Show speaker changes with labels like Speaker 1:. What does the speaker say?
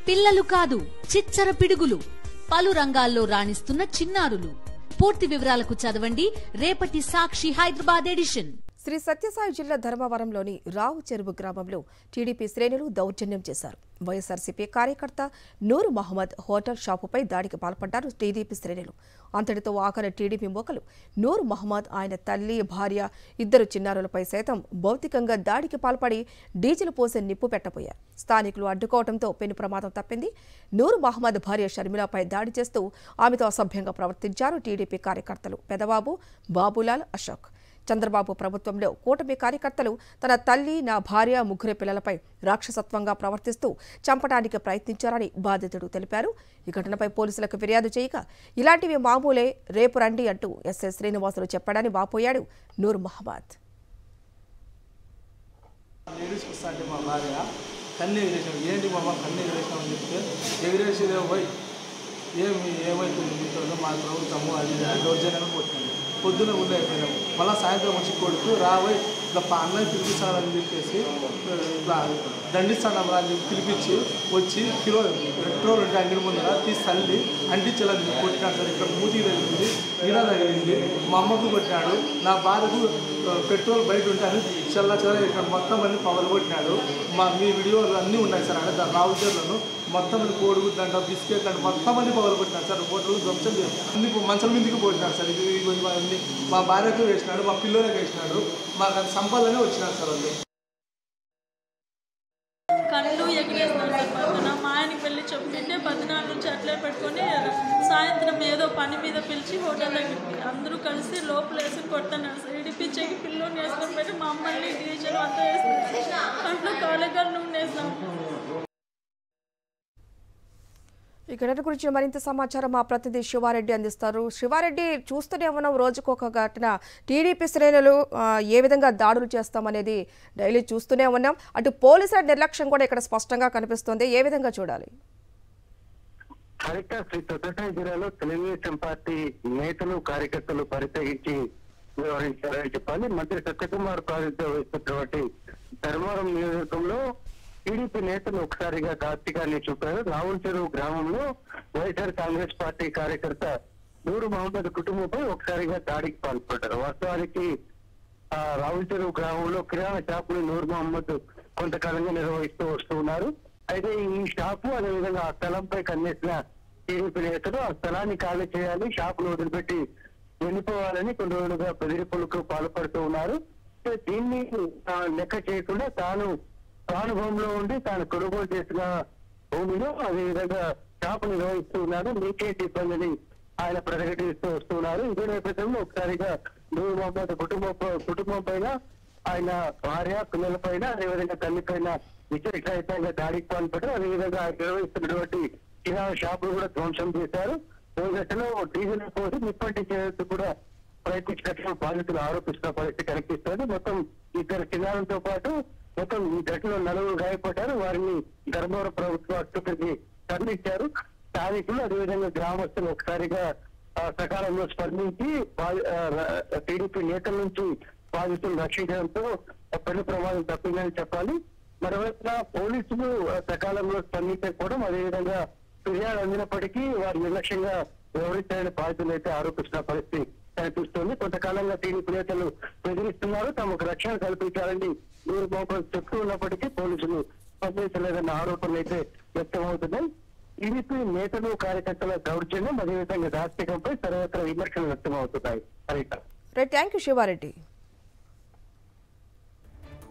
Speaker 1: పిల్లలు కాదు చిచ్చర పిడుగులు, పలు రంగాల్లో రాణిస్తున్న చిన్నారులు. పూర్తి వివరాలకు చదవండి రేపటి సాక్షి హైదరాబాద్ ఎడిషన్.
Speaker 2: శ్రీ సత్యసాయి జిల్లా ధర్మవరంలోని రావు చెరువు గ్రామంలో టీడీపీ శ్రేణులు దౌర్జన్యం చేశారు. వైఎస్ఆర్సీపీ కార్యకర్త నూరు మహమ్మద్ హోటల్ షాపుపై దాడికి పాల్పడ్డారు టీడీపీ శ్రేణులు. అంతటితో ఆఖరి టీడీపీ మోకలు నూరు మహమ్మద్, ఆయన తల్లి, భార్య, ఇద్దరు చిన్నారులపై సైతం భౌతికంగా దాడికి పాల్పడి డీజిల్ పోసి నిప్పు పెట్టబోయారు. స్థానికులు అడ్డుకోవడంతో పెను ప్రమాదం తప్పింది. నూరు మహమ్మద్ భార్య షర్మిలపై దాడి చేస్తూ ఆమెతో అసభ్యంగా ప్రవర్తించారు టీడీపీ కార్యకర్తలు పెదబాబు, బాబులాల్, అశోక్. చంద్రబాబు ప్రభుత్వంలో కూటమి కార్యకర్తలు తన తల్లి, నా భార్య, ముగ్గురు పిల్లలపై రాక్షసత్వంగా ప్రవర్తిస్తూ చంపడానికి ప్రయత్నించారని బాధితుడు తెలిపారు. ఈ ఘటనపై పోలీసులకు ఫిర్యాదు చేయగా ఇలాంటివి మామూలే, రేపు రండి అంటూ ఎస్ఐ శ్రీనివాసులు చెప్పాడని వాపోయాడు నూర్ మహమ్మద్.
Speaker 3: పొద్దున ఊళ్ళో అయిపోయినాము. మళ్ళీ సాయంత్రం వచ్చి కొడుకు రాబోయి ఇట్లా అన్నయ్య పిలిపిస్తానని చెప్పేసి ఇట్లా దండిస్తాను అని చెప్పి పిలిపించి వచ్చి కిలో పెట్రోల్ ఉంటే అంగడి ముందర తీసి తల్లి అంటించాలని కొట్టినాడు సార్. ఇక్కడ మూతికి తగిలింది, ఈడ తగిలింది, మా అమ్మకు కొట్టినాడు, నా భార్యకు పెట్రోల్ బయట ఉంటే అని చల్ల ఇక్కడ మొత్తం అన్ని పగలు కొట్టినాడు. మీ వీడియోలు అన్నీ ఉన్నాయి సార్. అంటే దాని రావుచర్లను మొత్తం అన్ని కోడిగుడ్డంట, బిస్కెట్ అంటే మొత్తం అన్ని పగలు కొట్టినాడు సార్. హోటల్ ధ్వంసం అన్ని మంచం మీదకి పోయినాడు సార్. ఇది మా భార్యకు వేసినాడు, మా పిల్లలకు వేసినాడు, మాకు అది సంపాదనే వచ్చినాడు సార్. వాళ్ళు
Speaker 4: కళ్ళు ఎగిరేస్తున్నాడు సార్. పొద్దున మా ఆయనకి వెళ్ళి చెప్తుంటే 14 నుంచి అట్లే పెట్టుకొని సాయంత్రం ఏదో పని మీద పిలిచి హోటల్ దగ్గరికి అందరూ కలిసి లోపల వేసుకుని కొడుతున్నారు సార్. ఇడిపించేకి పిల్లోని వేసుకొని పెట్టి మా అమ్మల్ని డీజల్ అంతా వేస్తున్నారు. అంట్లో కాలేగారు నూనె వేస్తాం.
Speaker 2: ఈ ఘటన గురించి మరింత సమాచారం మా ప్రతినిధి శివారెడ్డి అందిస్తారు. శివారెడ్డి, చూస్తూనే ఉన్నాం రోజుకొక ఘటన. టీడీపీ శ్రేణులు ఏ విధంగా దాడులు చేస్తామనేది డైలీ చూస్తూనే ఉన్నాం. అటు పోలీసుల నిర్లక్ష్యం కూడా ఇక్కడ స్పష్టంగా కనిపిస్తోంది. ఏ విధంగా చూడాలి?
Speaker 5: శ్రీ సత్యసాయి జిల్లాలో తెలుగుదేశం పార్టీ నేతలు, కార్యకర్తలు పరితగించి వ్యవహరించారని చెప్పాలి. మంత్రి సత్యకుమార్ ప్రాతినిధ్యం వహిస్తున్నటువంటి ధర్మవరం నియోజకవర్గంలో టీడీపీ నేతలు ఒకసారిగా కార్తీకాన్ని చూపారు. రావుల చెరువు గ్రామంలో వైఎస్ఆర్ కాంగ్రెస్ పార్టీ కార్యకర్త నూరు మహమ్మద్ కుటుంబంపై ఒకసారిగా దాడికి పాల్పడ్డారు. వాస్తవానికి రావుల చెరువు గ్రామంలో కిరాణా షాపుని నూరు మహమ్మద్ కొంతకాలంగా నిర్వహిస్తూ వస్తూ ఉన్నారు. అయితే ఈ షాపు, అదేవిధంగా ఆ స్థలంపై కన్నేసిన టీడీపీ నేతలు ఆ స్థలాన్ని ఖాళీ చేయాలి, షాపును వదిలిపెట్టి వెళ్ళిపోవాలని కొన్ని రోజులుగా బెదిరింపులకు పాల్పడుతూ ఉన్నారు. దీన్ని లెక్క చేయకుండా తాను భూమిలో ఉండి తాను కొనుగోలు చేసిన భూమిలో అదేవిధంగా షాపు నిర్వహిస్తూ ఉన్నారు, మీకేంటి ఇబ్బందిని ఆయన ప్రకటిస్తూ వస్తున్నారు. ఇదే నేపథ్యంలో ఒకసారిగా నూరు మహమ్మద్ కుటుంబం పైన, ఆయన భార్య, పిల్లల పైన, అదేవిధంగా తల్లి పైన విచక్షణరహితంగా దాడికి పాల్పడ్డారు. అదేవిధంగా ఆయన నిర్వహిస్తున్నటువంటి కిరాణా షాపులు కూడా ధ్వంసం చేశారు. ఓ దశలో డీజిల్ పోసి నిప్పంటించేందుకు కూడా ప్రయత్నించినట్లు బాధితులు ఆరోపిస్తున్న పరిస్థితి కనిపిస్తుంది. మొత్తం ఇద్దరు చిన్నారులతో పాటు మొత్తం ఈ ఘటనలో 4 గాయపడ్డారు. వారిని ధర్మవరం ప్రభుత్వ ఆసుపత్రికి తరలించారు. స్థానికులు, అదేవిధంగా గ్రామస్తులు ఒకసారిగా సకాలంలో స్పందించి టీడీపీ నేతల నుంచి బాధితులు రక్షించడంతో పెను ప్రమాదం తప్పిందని చెప్పాలి. మరోవైపున పోలీసులు సకాలంలో స్పందించకపోవడం, అదేవిధంగా ఫిర్యాదు అందినప్పటికీ వారు నిర్లక్ష్యంగా వ్యవహరించాలని బాధితులు అయితే ఆరోపిస్తున్న పరిస్థితి కనిపిస్తోంది. కొంతకాలంగా టీడీపీ నేతలు బెదిరిస్తున్నారు, తమకు రక్షణ కల్పించాలని నూరు మహమ్మద్ చెప్తూ ఉన్నప్పటికీ పోలీసులు స్పందించలేదన్న ఆరోపణలు అయితే వ్యక్తమవుతున్నాయి. టీడీపీ నేతలు, కార్యకర్తల దౌర్జన్యం, అదేవిధంగా దాష్టికంపై సర్వత్రా విమర్శలు వ్యక్తమవుతున్నాయి.
Speaker 2: Thank you Sivareddy.